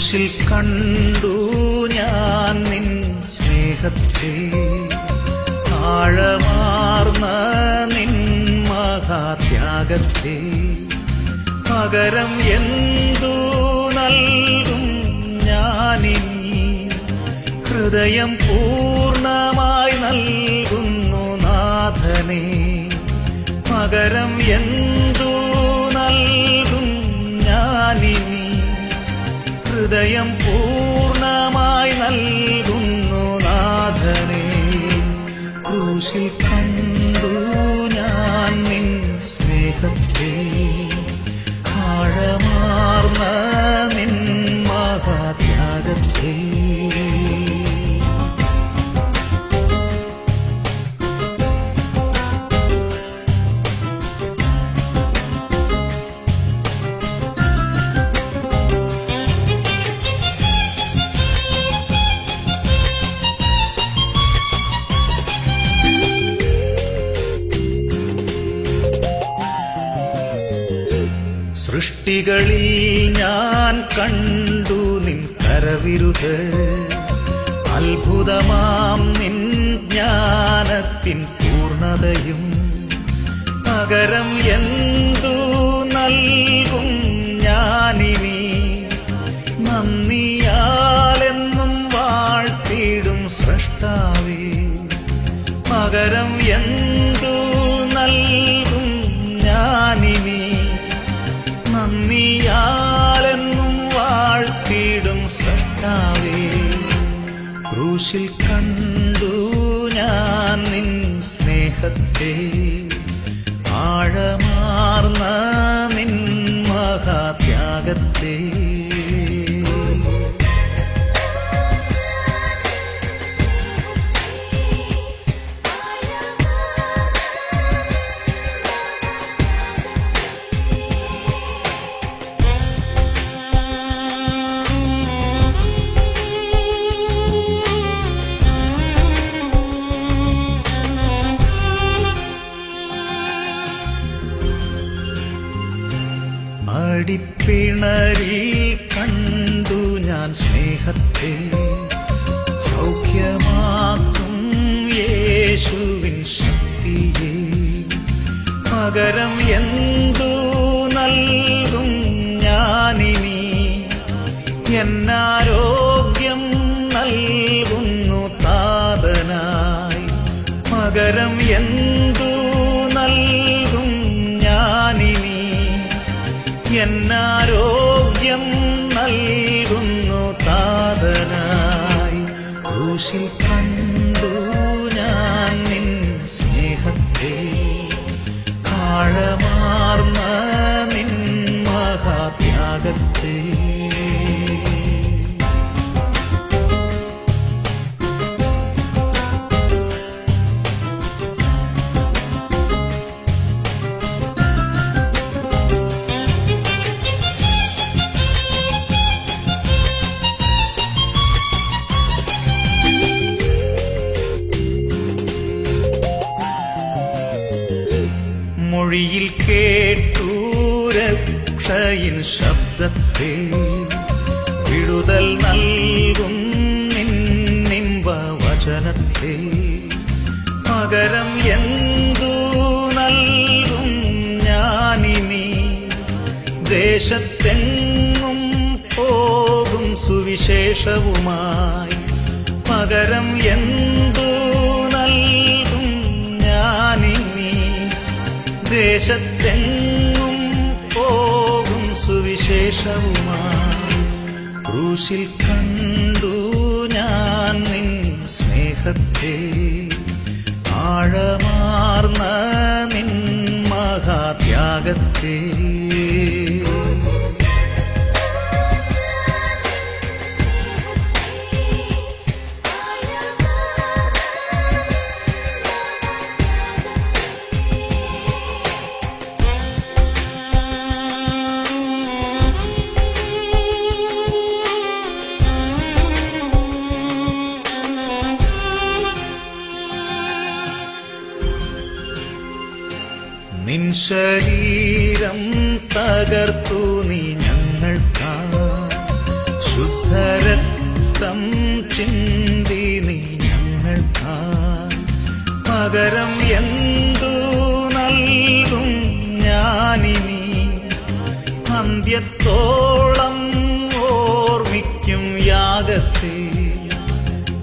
ക്രൂശിൽ കണ്ടു ഞാൻ നിൻ സ്നേഹത്തെ, ആഴമാർന്ന നിൻ മഹാത്യാഗത്തെ. പകരം എന്തു നൽകും ഞാനിനി? ഹൃദയം പൂർണ്ണമായി നൽകുന്നു നാഥനേ. പകരം എന്തു നൽകും ഞാനിനി? ഹൃദയം പൂർണ്ണമായി നൽകുന്നു നാഥനേ. ക്രൂശിൽ കണ്ടു ഞാൻ നിൻ സ്നേഹത്തെ, ആഴമാർന്ന നിൻ മഹാത്യാഗത്തെ. സൃഷ്ടികളിൽ ഞാൻ കണ്ടു നിൻ കരവിരുത്, അത്ഭുതമാം നിൻ ജ്ഞാനത്തിൻ പൂർണ്ണതയും. പകരം എന്തു നൽകും ഞാനിനി? നന്ദിയാലെന്നും വാഴ്ത്തിടും സ്രഷ്ടാവേ. പകരം എന്തു നൽകും ഞാനിനി? നന്ദിയാലെന്നും വാഴ്ത്തിടും സ്രഷ്ടാവേ. ക്രൂശിൽ കണ്ടു ഞാൻ നിൻ സ്നേഹത്തെ, ആഴമാർന്ന നിൻ മഹാത്യാഗത്തെ. അടിപ്പിണരിൽ കണ്ടു ഞാൻ സ്നേഹത്തെ, സൗഖ്യമാക്കും യേശുവിൻ ശക്തിയെ. പകരം എന്തു നൽകും ഞാനിനി? എന്നാരോഗ്യം നൽകുന്നു താതനായി. പകരം എന്തു നൽകും ഞാനിനി? എന്നാരോഗ്യം നൽകുന്നു താതനായി. ക്രൂശിൽ കണ്ടു ഞാൻ നിൻ സ്നേഹത്തെ, ആഴമാർന്ന നിൻ മഹാത്യാഗത്തെ. മൊഴിയിൽ കേട്ടു രക്ഷയിൻ ശബ്ദത്തെ, വിടുതൽ നൽകും നിന്നിമ്പ വചനത്തെ. പകരം എന്തു നൽകും ഞാനിനി? ദേശത്തെങ്ങും പോകും സുവിശേഷവുമായി. പകരം എന്തു നൽകും ഞാനിനി? ദേശത്തെങ്ങും പോകും സുവിശേഷവുമായി. ക്രൂശിൽ കണ്ടു ഞാൻ നിൻ സ്നേഹത്തെ, ആഴമാർന്ന നിൻ മഹാത്യാഗത്തെ. നിൻ ശരീരം തകർത്തു നീ ഞങ്ങൾക്കായി. ശുദ്ധ ചിന്തി നീ ഞങ്ങൾക്കായി. പകരം എന്തു നൽകും ഞാനിനി, അന്ത്യത്തോളം ഓർമ്മിക്കും യാഗത്തെ.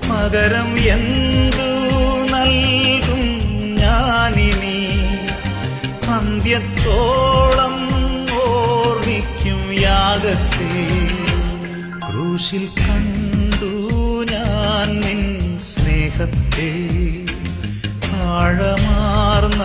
പകരം എന്തു നൽകും ഞാനിനി, അന്ത്യത്തോളം ഓർമ്മിക്കും യാഗത്തെ. ക്രൂശിൽ കണ്ടു ഞാൻ നിൻ സ്നേഹത്തെ, ആഴമാർന്ന